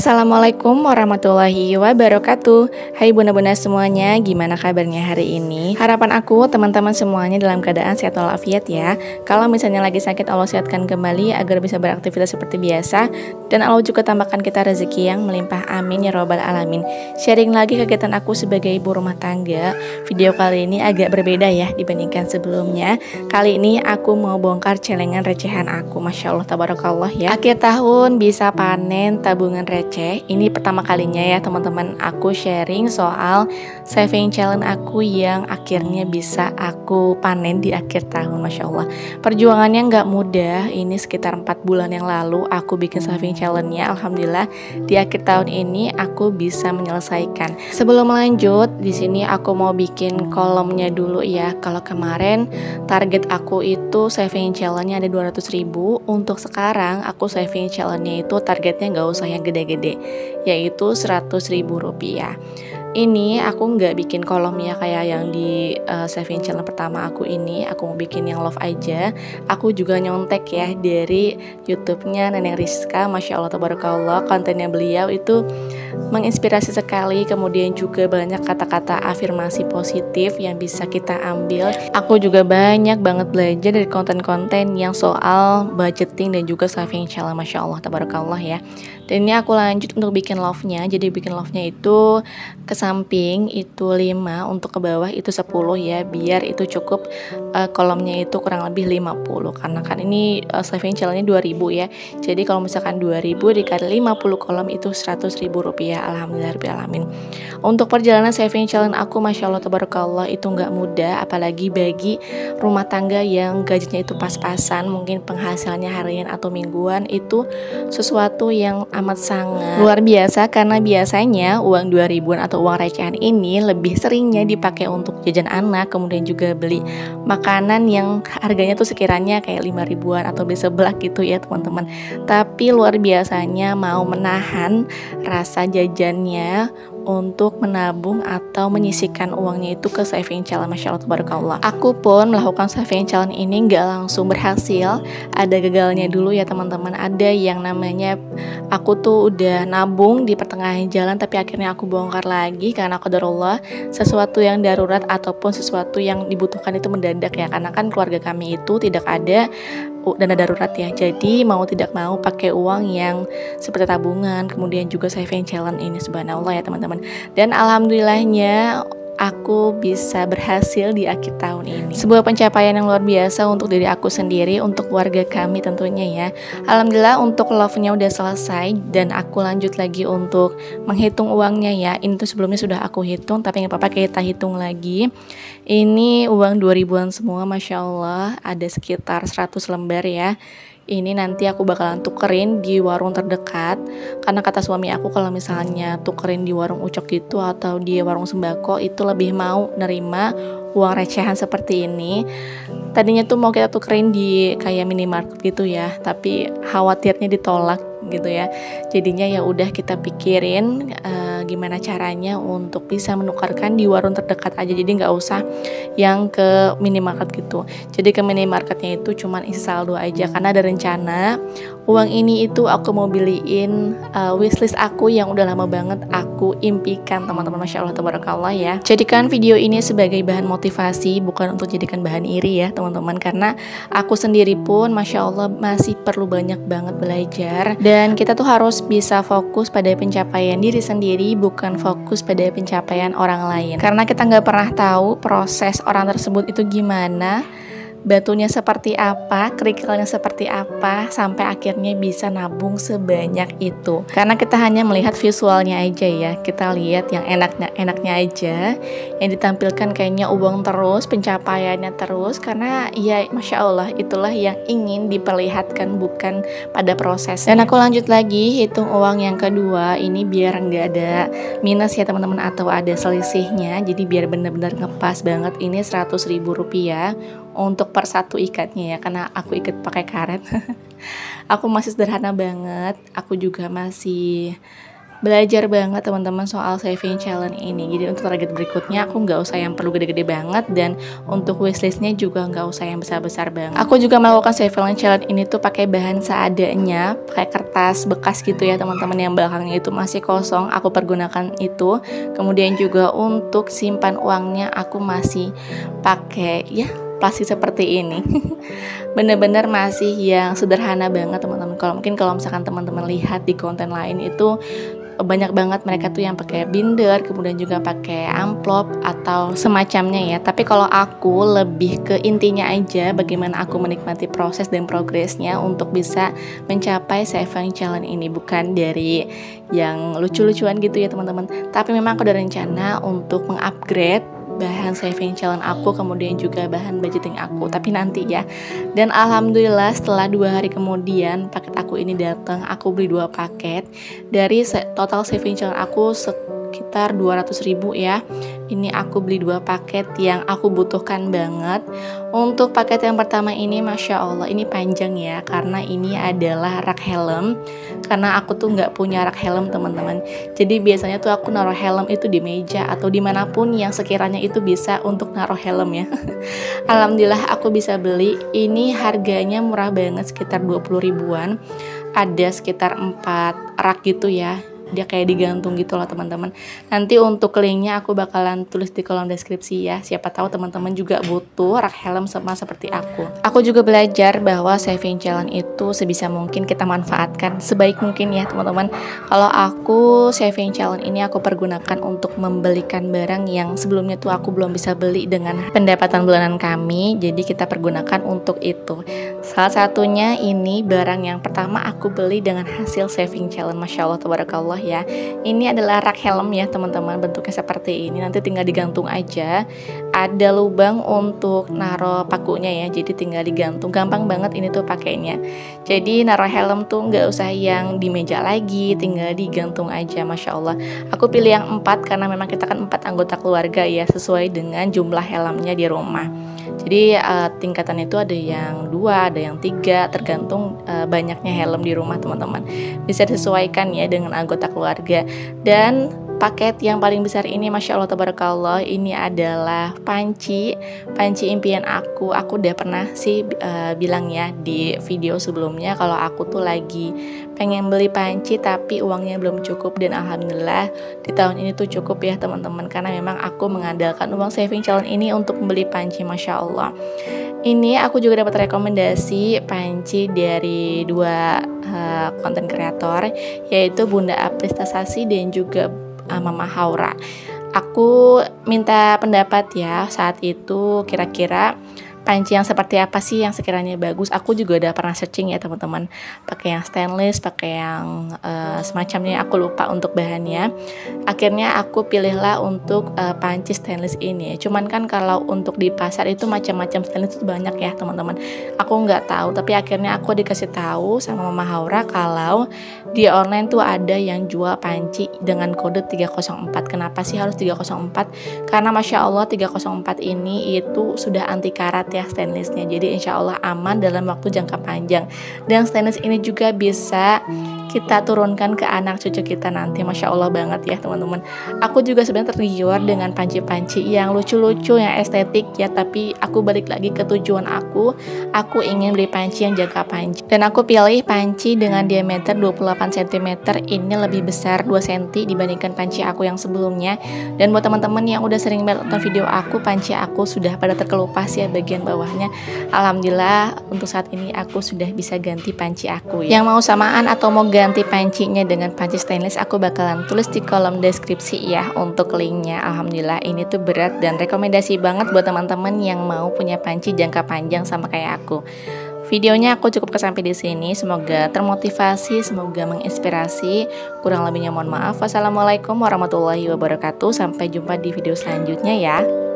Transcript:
Assalamualaikum warahmatullahi wabarakatuh. Hai bunda-bunda semuanya, gimana kabarnya hari ini? Harapan aku teman-teman semuanya dalam keadaan sehat walafiat ya. Kalau misalnya lagi sakit, Allah sehatkan kembali agar bisa beraktivitas seperti biasa. Dan Allah juga tambahkan kita rezeki yang melimpah, amin ya robbal alamin. Sharing lagi kegiatan aku sebagai ibu rumah tangga. Video kali ini agak berbeda ya dibandingkan sebelumnya. Kali ini aku mau bongkar celengan recehan aku. Masya Allah tabarakallah ya. Akhir tahun bisa panen tabungan receh. Ini pertama kalinya ya teman-teman aku sharing soal saving challenge aku yang akhirnya bisa aku panen di akhir tahun. Masya Allah, perjuangannya nggak mudah. Ini sekitar 4 bulan yang lalu aku bikin saving challenge-nya. Alhamdulillah di akhir tahun ini aku bisa menyelesaikan. Sebelum lanjut, di sini aku mau bikin kolomnya dulu ya. Kalau kemarin target aku itu saving challenge-nya ada 200.000. Untuk sekarang aku saving challenge-nya itu targetnya nggak usah yang gede-gede, yaitu 100.000 rupiah. Ini aku nggak bikin kolom ya kayak yang di saving challenge pertama aku ini. Aku mau bikin yang love aja. Aku juga nyontek ya dari YouTube-nya Neneng Rizka. Masya Allah tabarakallah, kontennya beliau itu menginspirasi sekali. Kemudian juga banyak kata-kata afirmasi positif yang bisa kita ambil. Aku juga banyak banget belajar dari konten-konten yang soal budgeting dan juga saving challenge. Masya Allah tabarakallah ya. Dan ini aku lanjut untuk bikin love-nya. Jadi bikin love-nya itu ke samping itu 5, untuk ke bawah itu 10 ya, biar itu cukup kolomnya itu kurang lebih 50. Karena kan ini saving challenge-nya 2.000 ya. Jadi kalau misalkan 2.000 dikali 50 kolom itu 100.000 rupiah. Alhamdulillahirrahmanirrahim. Untuk perjalanan saving challenge aku Masya Allah tabarakallah itu nggak mudah, apalagi bagi rumah tangga yang gajinya itu pas-pasan, mungkin penghasilannya harian atau mingguan, itu sesuatu yang amat sangat luar biasa. Karena biasanya uang 2.000-an atau uang recehan ini lebih seringnya dipakai untuk jajan anak, kemudian juga beli makanan yang harganya tuh sekiranya kayak 5.000-an atau beli seblak gitu ya teman-teman. Tapi luar biasanya mau menahan rasa jajannya untuk menabung atau menyisihkan uangnya itu ke saving challenge. Masya Allah tabarakallah. Aku pun melakukan saving challenge ini nggak langsung berhasil, ada gagalnya dulu ya teman-teman. Ada yang namanya aku tuh udah nabung di pertengahan jalan, tapi akhirnya aku bongkar lagi karena qadarullah, sesuatu yang darurat ataupun sesuatu yang dibutuhkan itu mendadak ya. Karena kan keluarga kami itu tidak ada dana darurat ya, jadi mau tidak mau pakai uang yang seperti tabungan, kemudian juga saving challenge ini, subhanallah ya teman-teman. Dan alhamdulillahnya aku bisa berhasil di akhir tahun ini. Sebuah pencapaian yang luar biasa untuk diri aku sendiri, untuk keluarga kami tentunya ya. Alhamdulillah untuk love-nya udah selesai, dan aku lanjut lagi untuk menghitung uangnya ya. Ini tuh sebelumnya sudah aku hitung, tapi nggak apa-apa kita hitung lagi. Ini uang 2.000-an semua Masya Allah, ada sekitar 100 lembar ya. Ini nanti aku bakalan tukerin di warung terdekat, karena kata suami aku kalau misalnya tukerin di warung ucok gitu atau di warung sembako itu lebih mau nerima uang recehan seperti ini. Tadinya tuh mau kita tukerin di kayak minimarket gitu ya, tapi khawatirnya ditolak gitu ya. Jadinya ya udah kita pikirin gimana caranya untuk bisa menukarkan di warung terdekat aja. Jadi nggak usah yang ke minimarket gitu. Jadi ke minimarketnya itu cuman isi saldo aja, karena ada rencana uang ini itu aku mau beliin wishlist aku yang udah lama banget aku impikan teman-teman. Masya Allah tabarakallah ya. Jadikan video ini sebagai bahan motivasi, bukan untuk jadikan bahan iri ya teman-teman, karena aku sendiri pun Masya Allah masih perlu banyak banget belajar, dan kita tuh harus bisa fokus pada pencapaian diri sendiri, bukan fokus pada pencapaian orang lain. Karena kita nggak pernah tahu proses orang tersebut itu gimana, batunya seperti apa, kerikilnya seperti apa, sampai akhirnya bisa nabung sebanyak itu. Karena kita hanya melihat visualnya aja ya, kita lihat yang enaknya aja, yang ditampilkan kayaknya uang terus, pencapaiannya terus, karena ya Masya Allah itulah yang ingin diperlihatkan, bukan pada proses. Dan aku lanjut lagi hitung uang yang kedua ini biar nggak ada minus ya teman-teman, atau ada selisihnya. Jadi biar benar-benar ngepas banget. Ini 100.000 rupiah untuk per satu ikatnya ya, karena aku ikat pakai karet. Aku masih sederhana banget. Aku juga masih belajar banget teman-teman soal saving challenge ini. Jadi untuk target berikutnya aku nggak usah yang perlu gede-gede banget, dan untuk wishlistnya juga nggak usah yang besar-besar banget. Aku juga melakukan saving challenge ini tuh pakai bahan seadanya, pakai kertas bekas gitu ya teman-teman, yang belakangnya itu masih kosong aku pergunakan itu. Kemudian juga untuk simpan uangnya aku masih pakai ya plastik seperti ini. Bener-bener masih yang sederhana banget teman-teman. Kalau misalkan teman-teman lihat di konten lain itu banyak banget mereka tuh yang pakai binder, kemudian juga pakai amplop atau semacamnya ya. Tapi kalau aku lebih ke intinya aja, bagaimana aku menikmati proses dan progresnya untuk bisa mencapai saving challenge ini, bukan dari yang lucu-lucuan gitu ya teman-teman. Tapi memang aku ada rencana untuk mengupgrade bahan saving challenge aku, kemudian juga bahan budgeting aku, tapi nanti ya. Dan alhamdulillah setelah 2 hari kemudian paket aku ini datang. Aku beli 2 paket. Dari total saving challenge aku sekitar 200.000 ya. Ini aku beli 2 paket yang aku butuhkan banget. Untuk paket yang pertama ini Masya Allah ini panjang ya, karena ini adalah rak helm. Karena aku tuh nggak punya rak helm teman-teman. Jadi biasanya tuh aku naruh helm itu di meja atau dimanapun yang sekiranya itu bisa untuk naruh helm ya. Alhamdulillah aku bisa beli. Ini harganya murah banget, sekitar 20 ribuan. Ada sekitar 4 rak gitu ya. Dia kayak digantung gitu loh teman-teman. Nanti untuk linknya aku bakalan tulis di kolom deskripsi ya. Siapa tahu teman-teman juga butuh rak helm sama seperti aku. Aku juga belajar bahwa saving challenge itu sebisa mungkin kita manfaatkan sebaik mungkin ya teman-teman. Kalau aku saving challenge ini aku pergunakan untuk membelikan barang yang sebelumnya tuh aku belum bisa beli dengan pendapatan bulanan kami. Jadi kita pergunakan untuk itu. Salah satunya ini barang yang pertama aku beli dengan hasil saving challenge. Masya Allah tabarakallah ya. Ini adalah rak helm ya teman-teman, bentuknya seperti ini. Nanti tinggal digantung aja. Ada lubang untuk naruh pakunya ya, jadi tinggal digantung. Gampang banget ini tuh pakainya. Jadi naruh helm tuh nggak usah yang di meja lagi, tinggal digantung aja. Masya Allah. Aku pilih yang 4 karena memang kita kan 4 anggota keluarga ya, sesuai dengan jumlah helmnya di rumah. Jadi tingkatan itu ada yang 2, ada yang 3, tergantung banyaknya helm di rumah teman-teman. Bisa disesuaikan ya dengan anggota keluarga. Dan paket yang paling besar ini Masya Allah tabarakallah, ini adalah panci impian aku. Aku udah pernah sih bilang ya di video sebelumnya kalau aku tuh lagi pengen beli panci tapi uangnya belum cukup, dan alhamdulillah di tahun ini tuh cukup ya teman-teman, karena memang aku mengandalkan uang saving challenge ini untuk membeli panci. Masya Allah. Ini aku juga dapat rekomendasi panci dari 2 konten kreator, yaitu Bunda Apristasasi dan juga Mama Haura. Aku minta pendapat ya saat itu, kira-kira panci yang seperti apa sih yang sekiranya bagus. Aku juga udah pernah searching ya teman-teman, pakai yang stainless, pakai yang semacamnya, aku lupa untuk bahannya. Akhirnya aku pilihlah untuk panci stainless ini. Cuman kan kalau untuk di pasar itu macam-macam stainless itu banyak ya teman-teman. Aku nggak tahu, tapi akhirnya aku dikasih tahu sama Mama Haura kalau di online tuh ada yang jual panci dengan kode 304. Kenapa sih harus 304? Karena Masya Allah 304 ini itu sudah anti karat ya stainlessnya, jadi insya Allah aman dalam waktu jangka panjang. Dan stainless ini juga bisa kita turunkan ke anak cucu kita nanti. Masya Allah banget ya teman-teman. Aku juga sebenarnya tergiur dengan panci-panci yang lucu-lucu, yang estetik ya, tapi aku balik lagi ke tujuan aku ingin beli panci yang jangka panjang, dan aku pilih panci dengan diameter 28 cm. Ini lebih besar 2 cm dibandingkan panci aku yang sebelumnya. Dan buat teman-teman yang udah sering nonton video aku, panci aku sudah pada terkelupas ya bagian bawahnya. Alhamdulillah untuk saat ini aku sudah bisa ganti panci aku ya. Yang mau samaan atau mau ganti pancinya dengan panci stainless, aku bakalan tulis di kolom deskripsi ya untuk linknya. Alhamdulillah ini tuh berat dan rekomendasi banget buat teman-teman yang mau punya panci jangka panjang sama kayak aku. Videonya aku cukup sampai di sini. Semoga termotivasi, semoga menginspirasi. Kurang lebihnya mohon maaf. Wassalamualaikum warahmatullahi wabarakatuh. Sampai jumpa di video selanjutnya ya.